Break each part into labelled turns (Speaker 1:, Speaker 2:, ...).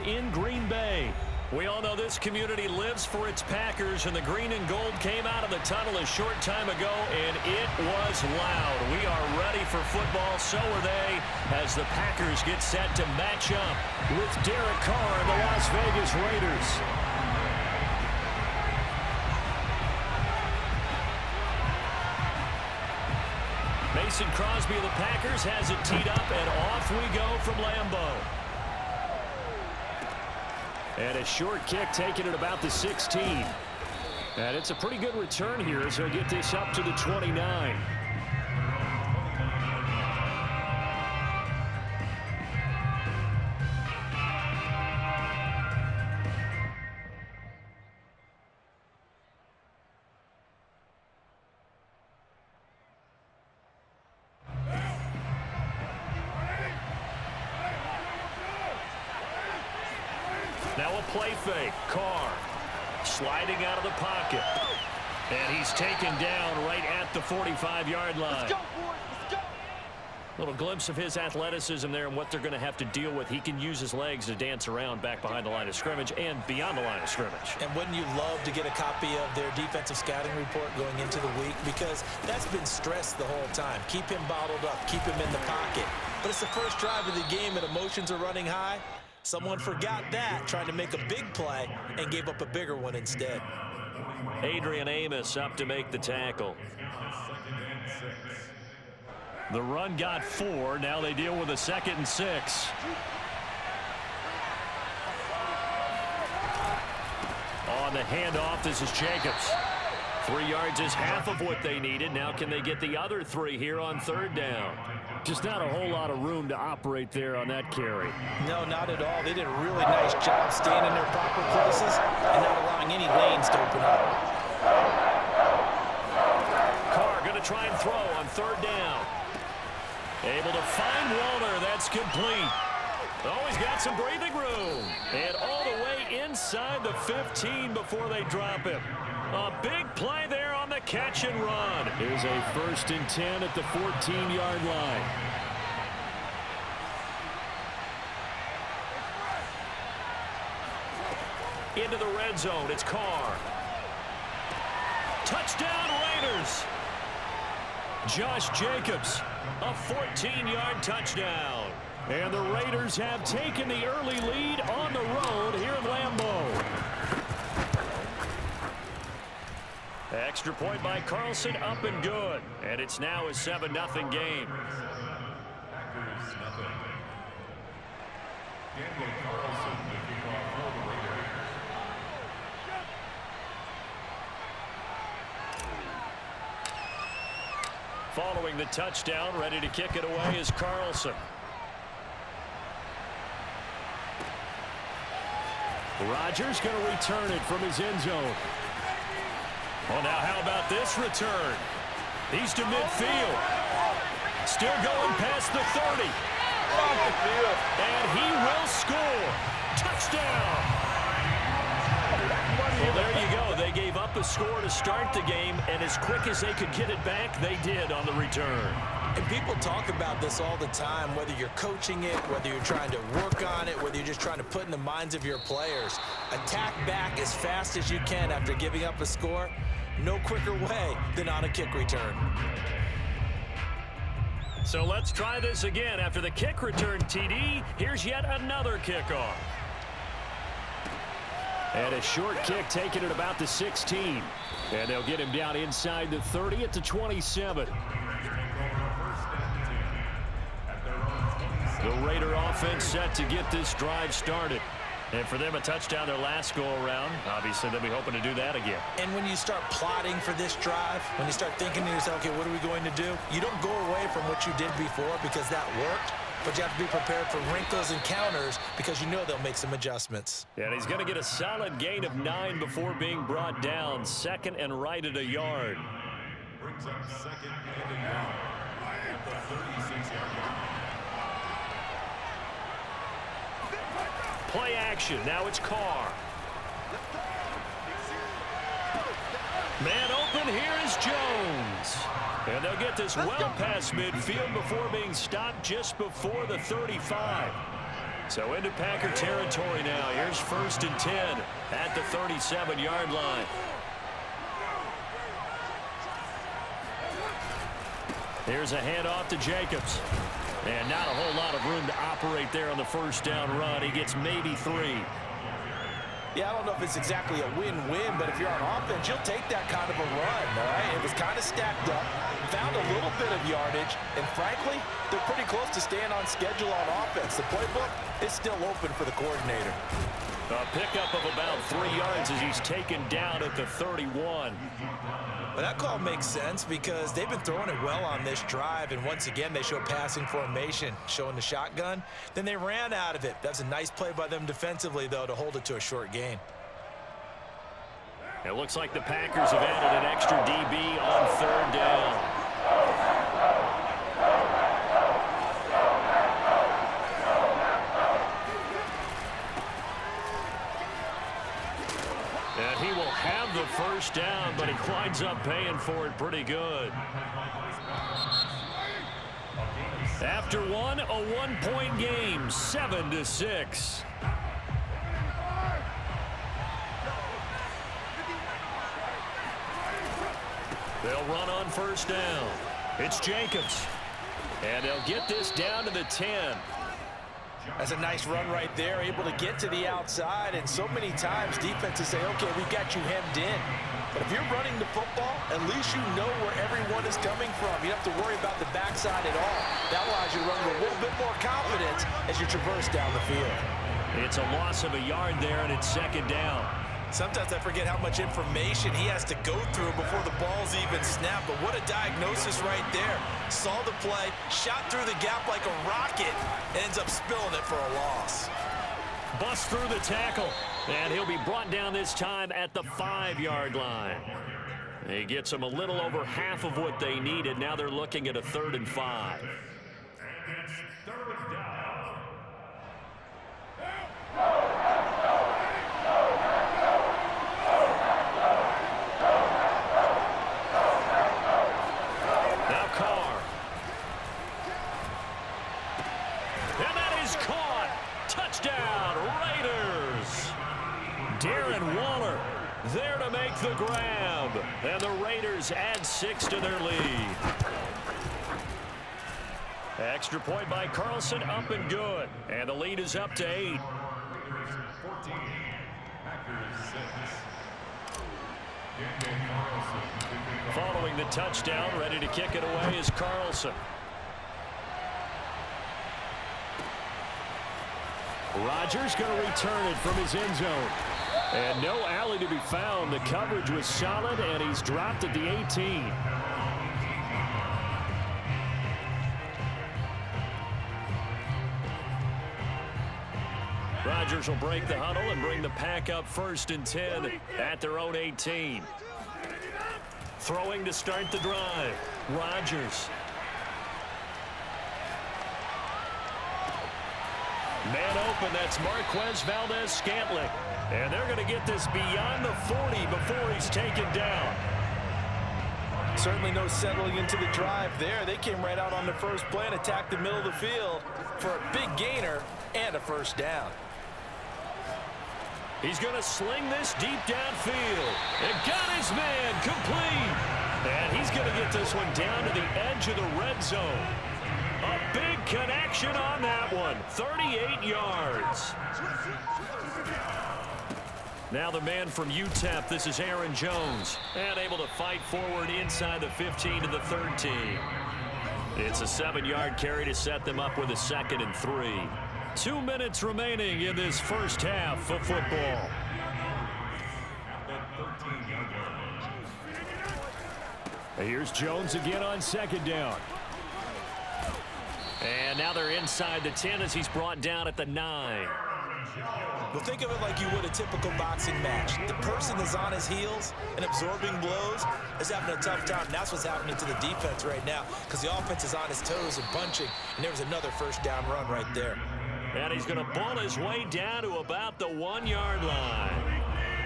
Speaker 1: in Green Bay. We all know this community lives for its Packers, and the green and gold came out of the tunnel a short time ago, and it was loud. We are ready for football, so are they, as the Packers get set to match up with Derek Carr and the Las Vegas Raiders. Mason Crosby of the Packers has it teed up, and off we go from Lambeau. And a short kick taken at about the 16. And it's a pretty good return here as he'll get this up to the 29. Now a play fake. Carr sliding out of the pocket. And he's taken down right at the 45-yard line.
Speaker 2: Let's go, boys. Let's go.
Speaker 1: Little glimpse of his athleticism there and what they're going to have to deal with. He can use his legs to dance around back behind the line of scrimmage and beyond the line of scrimmage.
Speaker 3: And wouldn't you love to get a copy of their defensive scouting report going into the week? Because that's been stressed the whole time. Keep him bottled up. Keep him in the pocket. But it's the first drive of the game and emotions are running high. Someone forgot that, trying to make a big play, and gave up a bigger one instead.
Speaker 1: Adrian Amos up to make the tackle. The run got 4. Now they deal with a 2nd and 6. On the handoff, this is Jacobs. 3 yards is half of what they needed. Now can they get the other 3 here on 3rd down? Just not a whole lot of room to operate there on that carry.
Speaker 3: No, not at all. They did a really nice job staying in their proper places and not allowing any lanes to open up.
Speaker 1: Carr going to try and throw on 3rd down. Able to find Walter. That's complete. Oh, he's got some breathing room. And all the way inside the 15 before they drop him. A big play there on the catch and run. Here's a 1st and 10 at the 14-yard line. Into the red zone, it's Carr. Touchdown Raiders. Josh Jacobs, a 14-yard touchdown. And the Raiders have taken the early lead on the road here in Lambeau. Extra point by Carlson, up and good. And it's now a 7-0 game. Following the touchdown, ready to kick it away is Carlson. Rodgers going to return it from his end zone. Well, now how about this return? He's to midfield. Still going past the 30. And he will score. Touchdown. Well, there you go. They gave up a score to start the game, and as quick as they could get it back, they did on the return.
Speaker 3: And people talk about this all the time, whether you're coaching it, whether you're trying to work on it, whether you're just trying to put in the minds of your players. Attack back as fast as you can after giving up a score. No quicker way than on a kick return.
Speaker 1: So let's try this again. After the kick return TD, here's yet another kickoff. And a short kick taken at about the 16. And they'll get him down inside the 30 at the 27. The Raider offense set to get this drive started. And for them, a touchdown their last go-around. Obviously, they'll be hoping to do that again.
Speaker 3: And when you start plotting for this drive, when you start thinking to yourself, okay, what are we going to do? You don't go away from what you did before because that worked. But you have to be prepared for wrinkles and counters because you know they'll make some adjustments.
Speaker 1: And he's going to get a solid gain of 9 before being brought down. 2nd and right at a yard. Brings up 2nd and a yard at the 36-yard line. Play action. Now it's Carr. Man open. Here is Jones. And they'll get this well past midfield before being stopped just before the 35. So into Packer territory now. Here's 1st and 10 at the 37-yard line. Here's a handoff to Jacobs. And not a whole lot of room to operate there on the first down run. He gets maybe 3.
Speaker 3: Yeah, I don't know if it's exactly a win-win, but if you're on offense, you'll take that kind of a run, all right? It was kind of stacked up, found a little bit of yardage, and frankly, they're pretty close to staying on schedule on offense. The playbook is still open for the coordinator.
Speaker 1: A pickup of about 3 yards as he's taken down at the 31.
Speaker 3: But that call makes sense because they've been throwing it well on this drive, and once again, they show passing formation, showing the shotgun. Then they ran out of it. That's a nice play by them defensively, though, to hold it to a short gain.
Speaker 1: It looks like the Packers have added an extra DB on 3rd down. And he will have the first down, but he winds up paying for it pretty good. After one, a 1-point game, 7-6. They'll run on 1st down. It's Jacobs. And they'll get this down to the 10.
Speaker 3: That's a nice run right there, able to get to the outside, and so many times defenses say, okay, we got you hemmed in. But if you're running the football, at least you know where everyone is coming from. You don't have to worry about the backside at all. That allows you to run with a little bit more confidence as you traverse down the field.
Speaker 1: It's a loss of a yard there, and it's 2nd down.
Speaker 3: Sometimes I forget how much information he has to go through before the ball's even snapped. But what a diagnosis right there. Saw the play, shot through the gap like a rocket, and ends up spilling it for a loss.
Speaker 1: Bust through the tackle, and he'll be brought down this time at the 5-yard line. He gets them a little over half of what they needed. Now they're looking at a 3rd and 5. The grab, and the Raiders add 6 to their lead. Extra point by Carlson, up and good, and the lead is up to 8.
Speaker 2: 14, Packers 6.
Speaker 1: Following the touchdown, ready to kick it away is Carlson. Rodgers going to return it from his end zone. And no alley to be found. The coverage was solid, and he's dropped at the 18. Rodgers will break the huddle and bring the Pack up 1st and 10 at their own 18. Throwing to start the drive. Rodgers. Man open, that's Marquez Valdez-Scantling. And they're going to get this beyond the 40 before he's taken down.
Speaker 3: Certainly no settling into the drive there. They came right out on the first play and attacked the middle of the field for a big gainer and a first down.
Speaker 1: He's going to sling this deep downfield. And got his man complete. And he's going to get this one down to the edge of the red zone. A big connection on that one. 38 yards. Now the man from UTEP, this is Aaron Jones. And able to fight forward inside the 15 to the 13. It's a 7-yard carry to set them up with a 2nd and 3. 2 minutes remaining in this first half of football. Here's Jones again on 2nd down. And now they're inside the 10 as he's brought down at the 9.
Speaker 3: Well, think of it like you would a typical boxing match. The person that's on his heels and absorbing blows is having a tough time. And that's what's happening to the defense right now because the offense is on his toes and punching. And there was another first down run right there.
Speaker 1: And he's going to ball his way down to about the 1-yard line.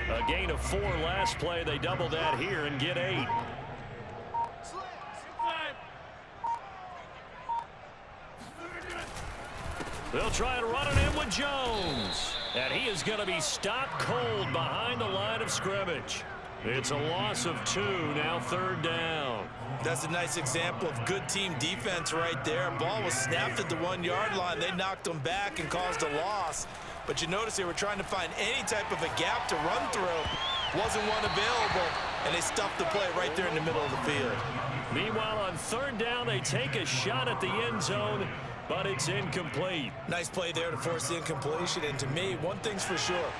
Speaker 1: A gain of 4 last play. They double that here and get 8. They'll try and run it in with Jones. And he is going to be stopped cold behind the line of scrimmage. It's a loss of 2, now 3rd down.
Speaker 3: That's a nice example of good team defense right there. Ball was snapped at the 1-yard line. They knocked them back and caused a loss. But you notice they were trying to find any type of a gap to run through. Wasn't one available, and they stuffed the play right there in the middle of the field. Meanwhile, on 3rd down, they take a shot at the end zone, but it's incomplete. Nice play there to force the incompletion. And to me, one thing's for sure.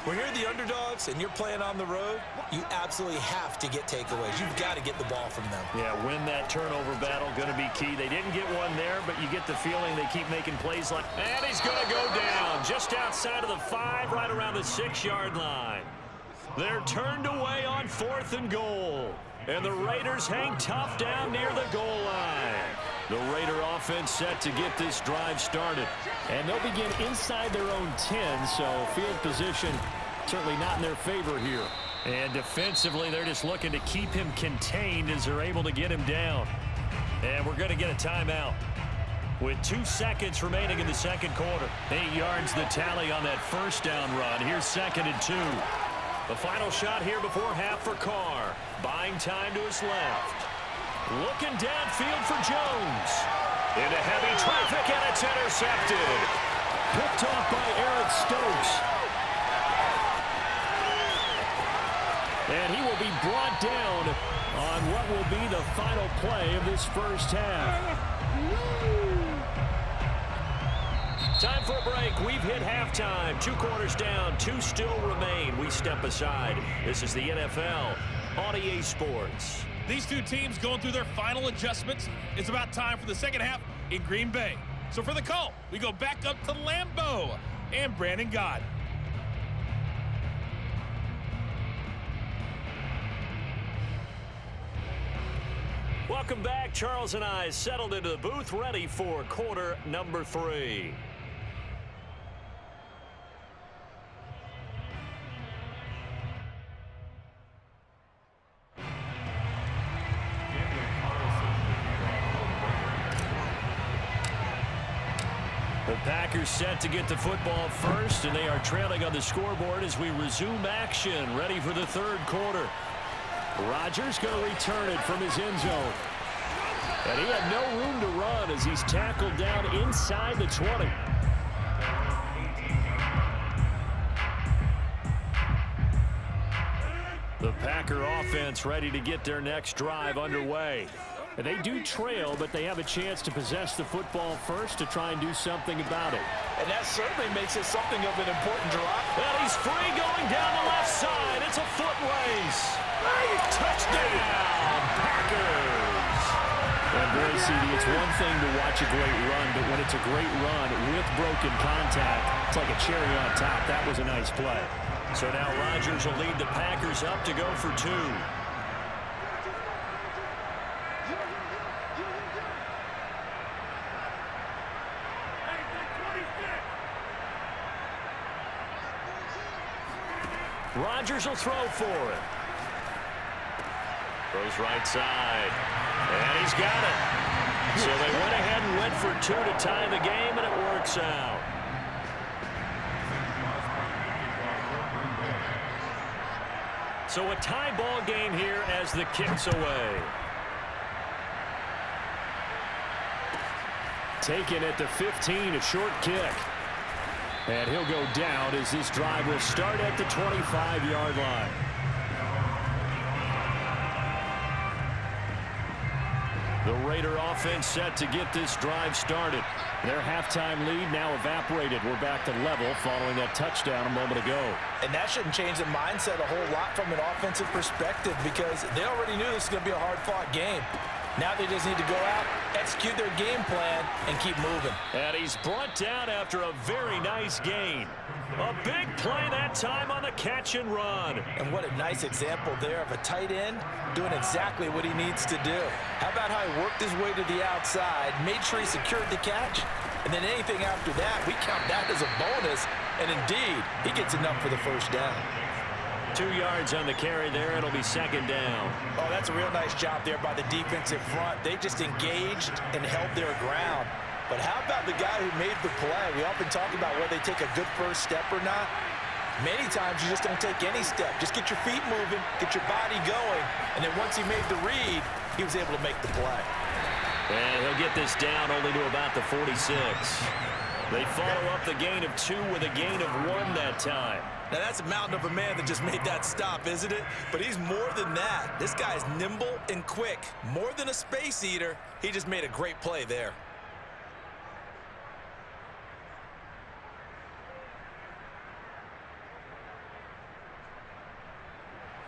Speaker 3: When you're the underdogs and you're playing on the road, you absolutely have to get takeaways. You've got to get the ball from them.
Speaker 1: Yeah, win that turnover battle, going to be key. They didn't get one there, but you get the feeling they keep making plays like... And he's going to go down just outside of the 5, right around the 6-yard line. They're turned away on 4th and goal. And the Raiders hang tough down near the goal line. The Raider offense set to get this drive started. And they'll begin inside their own 10, so field position certainly not in their favor here. And defensively, they're just looking to keep him contained as they're able to get him down. And we're going to get a timeout with 2 seconds remaining in the 2nd quarter. 8 yards the tally on that 1st down run. Here's 2nd and 2. The final shot here before half for Carr. Buying time to his left. Looking downfield for Jones. Into heavy traffic, and it's intercepted. Picked off by Eric Stokes. And he will be brought down on what will be the final play of this first half. Time for a break. We've hit halftime. 2 quarters down. 2 still remain. We step aside. This is the NFL on EA Sports.
Speaker 4: These 2 teams going through their final adjustments. It's about time for the second half in Green Bay. So for the call, we go back up to Lambeau and Brandon Gott.
Speaker 1: Welcome back. Charles and I settled into the booth, ready for quarter number 3. The Packers set to get the football first, and they are trailing on the scoreboard as we resume action, ready for the 3rd quarter. Rodgers going to return it from his end zone. And he had no room to run as he's tackled down inside the 20. The Packer offense ready to get their next drive underway. And they do trail, but they have a chance to possess the football first to try and do something about it.
Speaker 3: And that certainly makes it something of an important drop.
Speaker 1: And he's free going down the left side. It's a foot race. Touchdown, Packers. And boy, CD, it's one thing to watch a great run, but when it's a great run with broken contact, it's like a cherry on top. That was a nice play. So now Rodgers will lead the Packers up to go for 2. Rodgers will throw for it. Throws right side. And he's got it. So they went ahead and went for 2 to tie the game, and it works out. So a tie ball game here as the kick's away. Taken at the 15, a short kick. And he'll go down as this drive will start at the 25-yard line. The Raider offense set to get this drive started. Their halftime lead now evaporated. We're back to level following that touchdown a moment ago.
Speaker 3: And that shouldn't change the mindset a whole lot from an offensive perspective because they already knew this was going to be a hard-fought game. Now they just need to go out, execute their game plan, and keep moving.
Speaker 1: And he's brought down after a very nice gain. A big play that time on the catch and run.
Speaker 3: And what a nice example there of a tight end doing exactly what he needs to do. How about how he worked his way to the outside, made sure he secured the catch, and then anything after that, we count that as a bonus. And indeed, he gets enough for the first down.
Speaker 1: 2 yards on the carry there. It'll be 2nd down.
Speaker 3: Oh, that's a real nice job there by the defensive front. They just engaged and held their ground. But how about the guy who made the play? We often talk about whether they take a good first step or not. Many times you just don't take any step. Just get your feet moving, get your body going, and then once he made the read, he was able to make the play.
Speaker 1: And he'll get this down only to about the 46. They follow up the gain of 2 with a gain of 1 that time.
Speaker 3: Now that's a mountain of a man that just made that stop, isn't it? But he's more than that. This guy's nimble and quick. More than a space eater, he just made a great play there.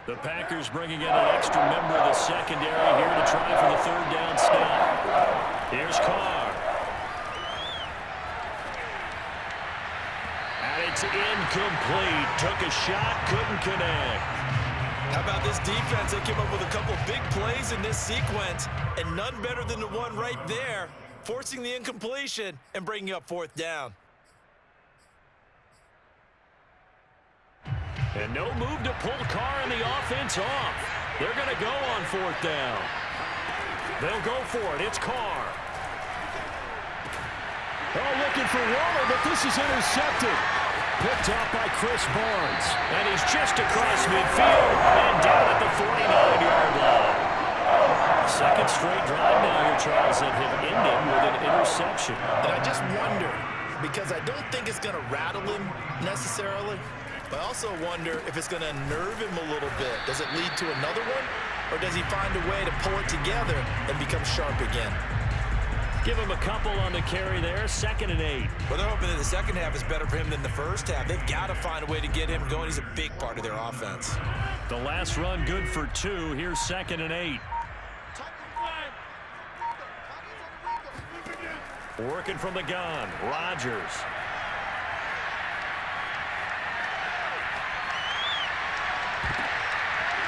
Speaker 1: The Packers bringing in an extra member of the secondary here to try for the 3rd down stop. Here's Carr. And it's incomplete. Took a shot, couldn't connect.
Speaker 3: How about this defense? They came up with a couple big plays in this sequence, and none better than the one right there, forcing the incompletion and bringing up 4th down.
Speaker 1: And no move to pull Carr and the offense off. They're going to go on 4th down. They'll go for it. It's Carr. Oh, looking for Waller, but this is intercepted. Picked off by Chris Barnes. And he's just across midfield and down at the 49-yard line. Second straight drive now here, Charles, that have ended with an interception.
Speaker 3: And I just wonder, because I don't think it's going to rattle him necessarily, but I also wonder if it's going to nerve him a little bit. Does it lead to another one? Or does he find a way to pull it together and become sharp again?
Speaker 1: Give him a couple on the carry there. 2nd and 8.
Speaker 3: Well, they're hoping that the second half is better for him than the first half. They've got to find a way to get him going. He's a big part of their offense.
Speaker 1: The last run good for 2. Here's 2nd and 8. Working from the gun. Rodgers.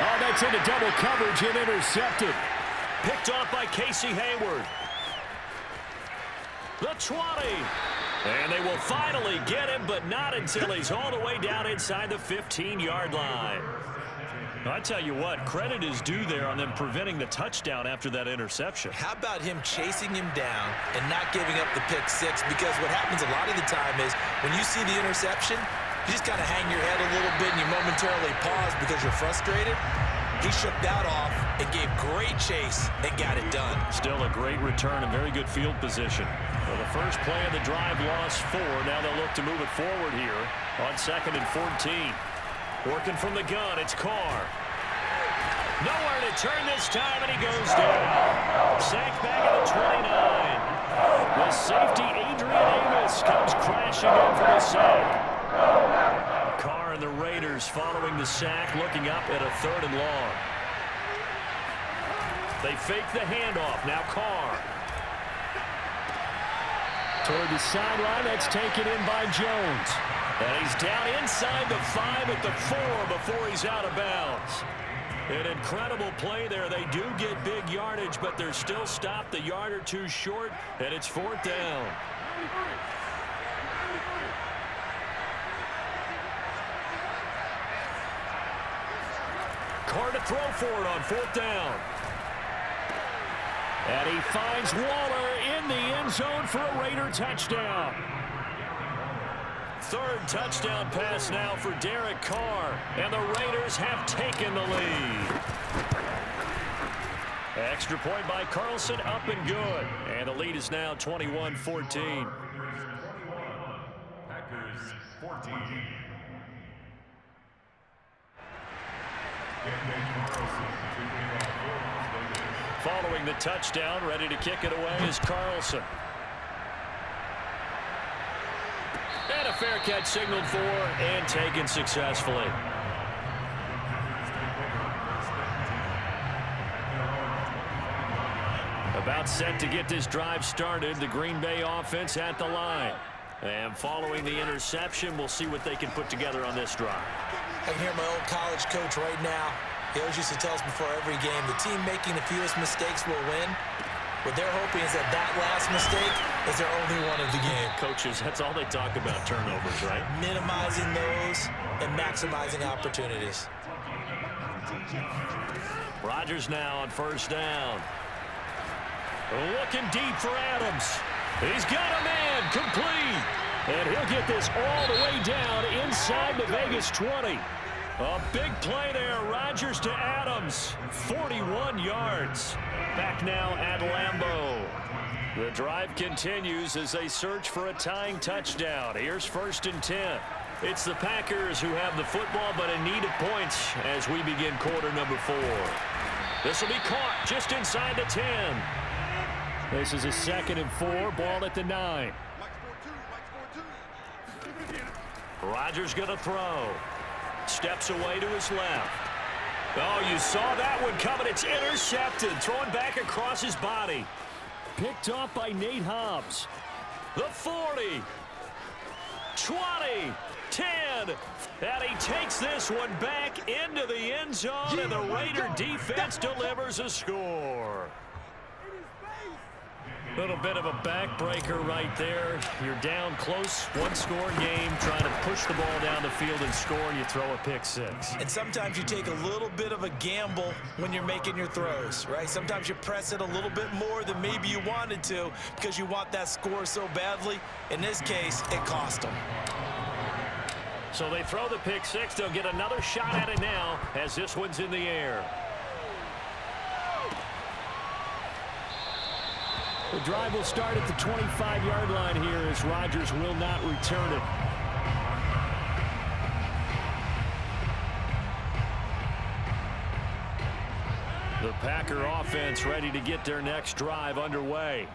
Speaker 1: Oh, that's into double coverage and intercepted. Picked off by Casey Hayward. The 20. And they will finally get him, but not until he's all the way down inside the 15-yard line. I tell you what, credit is due there on them preventing the touchdown after that interception.
Speaker 3: How about him chasing him down and not giving up the pick 6? Because what happens a lot of the time is when you see the interception, you just kind of hang your head a little bit and you momentarily pause because you're frustrated. He shook that off and gave great chase and got it done. Still a great return and very good field position. Well, the first play of the drive lost 4. Now they'll look to move it forward here on 2nd and 14. Working from the gun, it's Carr. Nowhere to turn this time, and he goes down. Sacked back at the 29. The safety, Adrian Amos, comes crashing in for the sack. Carr and the Raiders following the sack, looking up at a 3rd and long. They fake the handoff. Now Carr. Toward the sideline, that's taken in by Jones. And he's down inside the 5 at the 4 before he's out of bounds. An incredible play there. They do get big yardage, but they're still stopped a yard or 2 short, and it's 4th down. Carr to throw for it on 4th down. And he finds Waller in the end zone for a Raider touchdown. 3rd touchdown pass now for Derek Carr. And the Raiders have taken the lead. Extra point by Carlson, up and good. And the lead is now 21-14.
Speaker 2: Packers 14.
Speaker 1: Following the touchdown, ready to kick it away is Carlson. And a fair catch signaled for and taken successfully. About set to get this drive started. The Green Bay offense at the line. And following the interception, we'll see what they can put together on this drive.
Speaker 3: I can hear my old college coach right now. He always used to tell us before every game, the team making the fewest mistakes will win. What they're hoping is that that last mistake is their only one of the game.
Speaker 1: Coaches, that's all they talk about, turnovers, right?
Speaker 3: Minimizing those and maximizing opportunities.
Speaker 1: Rodgers now on 1st down. Looking deep for Adams. He's got a man, complete. And he'll get this all the way down inside the Vegas 20. A big play there, Rodgers to Adams, 41 yards. Back now at Lambeau. The drive continues as they search for a tying touchdown. Here's 1st and 10. It's the Packers who have the football, but in need of points as we begin quarter number 4. This will be caught just inside the 10. This is a 2nd and 4, ball at the 9. Rodgers going to throw. Steps away to his left. Oh, you saw that one coming. It's intercepted. Throwing back across his body. Picked off by Nate Hobbs. The 40. 20. 10. And he takes this one back into the end zone, and the Raider defense delivers a score. Little bit of a backbreaker right there. You're down close, one-score game, trying to push the ball down the field and score, and you throw a pick 6.
Speaker 3: And sometimes you take a little bit of a gamble when you're making your throws, right? Sometimes you press it a little bit more than maybe you wanted to because you want that score so badly. In this case, it cost them.
Speaker 1: So they throw the pick 6. They'll get another shot at it now as this one's in the air. The drive will start at the 25-yard line here as Rodgers will not return it. The Packer offense ready to get their next drive underway.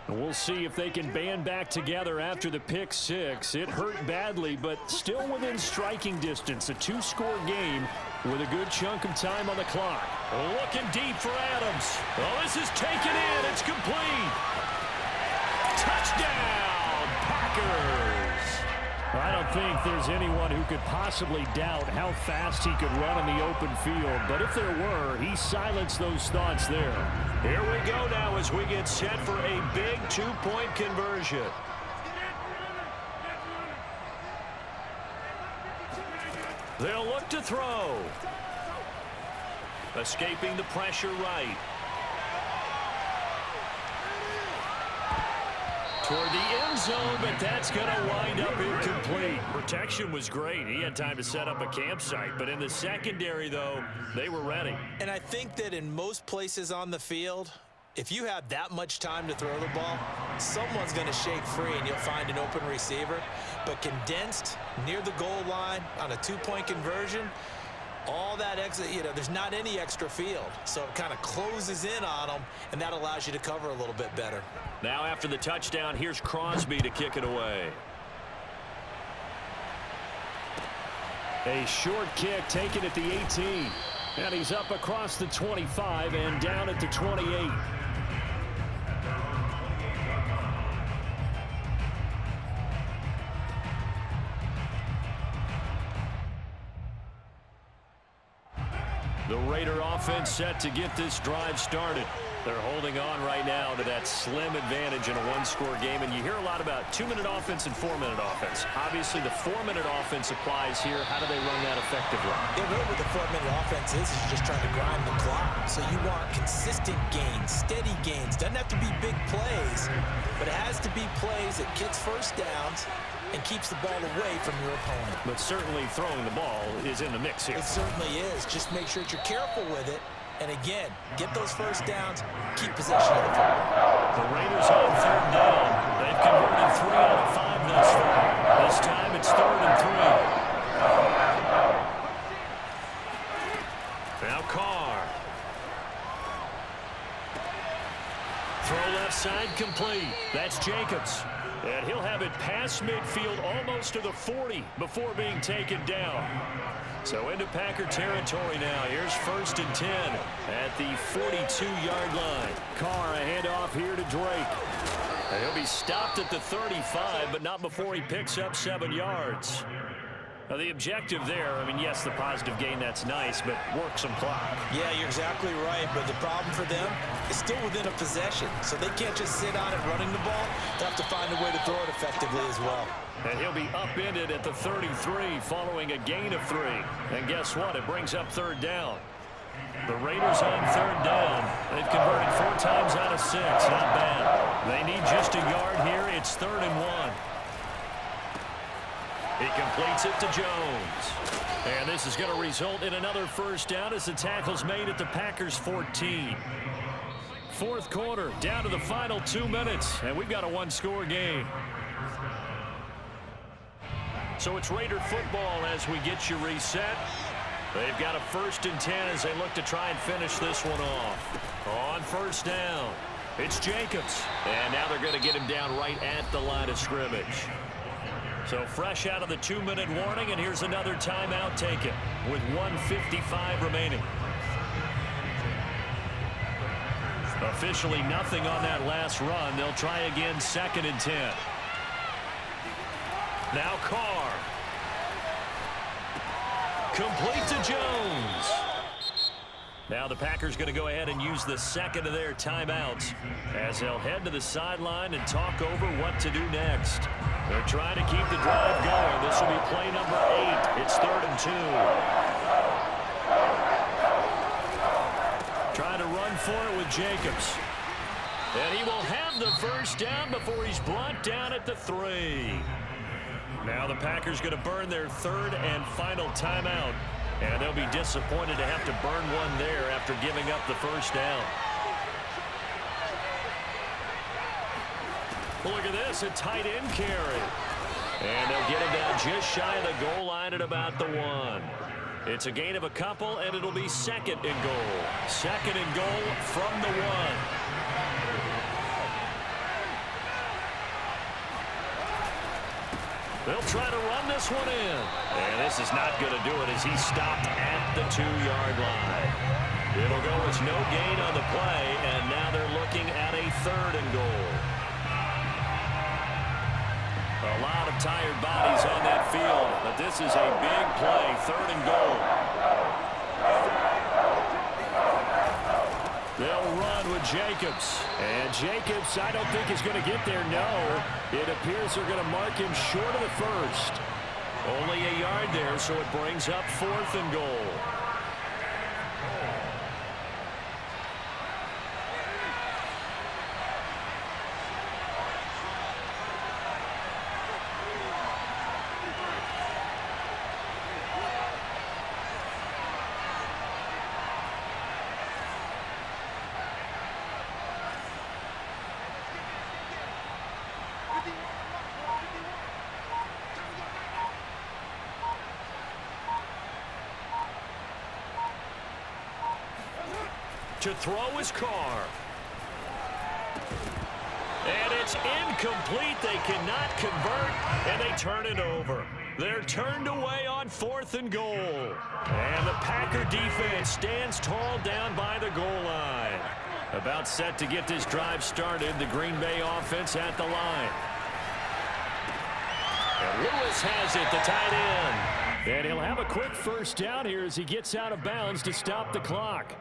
Speaker 1: And we'll see if they can band back together after the pick 6. It hurt badly, but still within striking distance. A 2-score game with a good chunk of time on the clock. Looking deep for Adams. Oh, this is taken in. It's complete. Touchdown, Packers. I don't think there's anyone who could possibly doubt how fast he could run in the open field. But if there were, he silenced those thoughts there. Here we go now as we get set for a big 2-point conversion. They'll look to throw. Escaping the pressure right. Toward the end zone, but that's going to wind up incomplete. Protection was great. He had time to set up a campsite, but in the secondary, though, they were ready.
Speaker 3: And I think that in most places on the field, if you have that much time to throw the ball, someone's going to shake free and you'll find an open receiver. But condensed near the goal line on a 2-point conversion, all that extra, there's not any extra field. So it kind of closes in on them, and that allows you to cover a little bit better.
Speaker 1: Now after the touchdown, here's Crosby to kick it away. A short kick taken at the 18. And he's up across the 25 and down at the 28. The Raider offense set to get this drive started. They're holding on right now to that slim advantage in a 1-score game. And you hear a lot about 2-minute offense and 4-minute offense. Obviously, the 4-minute offense applies here. How do they run that effectively?
Speaker 3: Yeah, really what the 4-minute offense is just trying to grind the clock. So you want consistent gains, steady gains. Doesn't have to be big plays, but it has to be plays that gets first downs and keeps the ball away from your opponent.
Speaker 1: But certainly throwing the ball is in the mix here.
Speaker 3: It certainly is. Just make sure that you're careful with it. And again, get those first downs, keep possession of the football.
Speaker 1: The Raiders on 3rd down. They've converted 3 out of 5 thus far. This time it's 3rd and 3. Now Carr. Throw left side complete. That's Jacobs. And he'll have it past midfield almost to the 40 before being taken down. So into Packer territory now. Here's 1st and 10 at the 42-yard line. Carr, a handoff here to Drake. And he'll be stopped at the 35, but not before he picks up 7 yards. Now the objective there, I mean, yes, the positive gain, that's nice, but work some clock.
Speaker 3: Yeah, you're exactly right, but the problem for them is still within a possession. So they can't just sit on it running the ball. They have to find a way to throw it effectively as well.
Speaker 1: And he'll be upended at the 33 following a gain of 3. And guess what? It brings up 3rd down. The Raiders on third down. They've converted 4 times out of 6. Not bad. They need just a yard here. It's 3rd and 1. He completes it to Jones. And this is going to result in another first down as the tackle's made at the Packers' 14. Fourth quarter, down to the final 2 minutes, and we've got a one-score game. So it's Raider football as we get you reset. They've got a 1st and 10 as they look to try and finish this one off. On first down, it's Jacobs. And now they're going to get him down right at the line of scrimmage. So fresh out of the 2-minute warning, and here's another timeout taken with 1:55 remaining. Officially nothing on that last run. They'll try again 2nd and 10. Now Carr. Complete to Jones. Now the Packers going to go ahead and use the 2nd of their timeouts as they'll head to the sideline and talk over what to do next. They're trying to keep the drive going. This will be play number 8. It's 3rd and 2. Trying to run for it with Jacobs. And he will have the first down before he's brought down at the 3. Now the Packers going to burn their 3rd and final timeout. And they'll be disappointed to have to burn one there after giving up the first down. Look at this, a tight end carry. And they'll get him down just shy of the goal line at about the 1. It's a gain of a couple, and it'll be 2nd and goal. 2nd and goal from the 1. They'll try to run this one in. And this is not going to do it as he's stopped at the 2-yard line. It'll go as no gain on the play, and now they're looking at a 3rd and goal. A lot of tired bodies on that field, but this is a big play, 3rd and goal. They'll run with Jacobs. And Jacobs, I don't think is going to get there, no. It appears they're going to mark him short of the 1st. Only a yard there, so it brings up 4th and goal. To throw is Carr. And it's incomplete. They cannot convert, and they turn it over. They're turned away on 4th and goal. And the Packer defense stands tall down by the goal line. About set to get this drive started, the Green Bay offense at the line. And Lewis has it, the tight end. And he'll have a quick first down here as he gets out of bounds to stop the clock.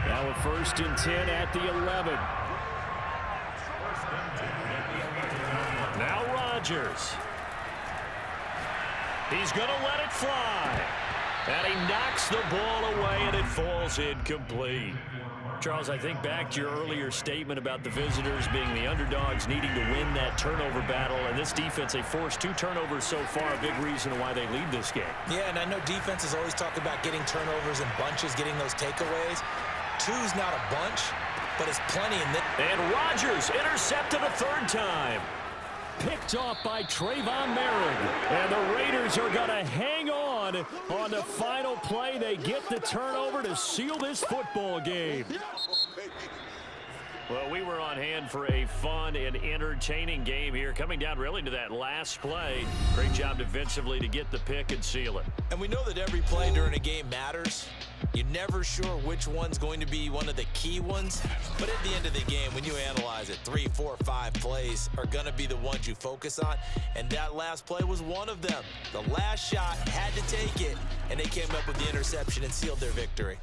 Speaker 1: Now a 1st and 10 at the 11. Now Rodgers. He's going to let it fly. And he knocks the ball away, and it falls incomplete. Charles, I think back to your earlier statement about the visitors being the underdogs needing to win that turnover battle. And this defense, they forced 2 turnovers so far, a big reason why they lead this game. Yeah, and I know defenses always talk about getting turnovers in bunches, getting those takeaways. 2's not a bunch, but it's plenty in this. And Rodgers intercepted a 3rd time. Picked off by Trayvon Merrick. And the Raiders are going to hang on the final play. They get the turnover to seal this football game. Well, we were on hand for a fun and entertaining game here, coming down really to that last play. Great job defensively to get the pick and seal it. And we know that every play during a game matters. You're never sure which one's going to be one of the key ones. But at the end of the game, when you analyze it, 3, 4, 5 plays are going to be the ones you focus on. And that last play was one of them. The last shot had to take it, and they came up with the interception and sealed their victory.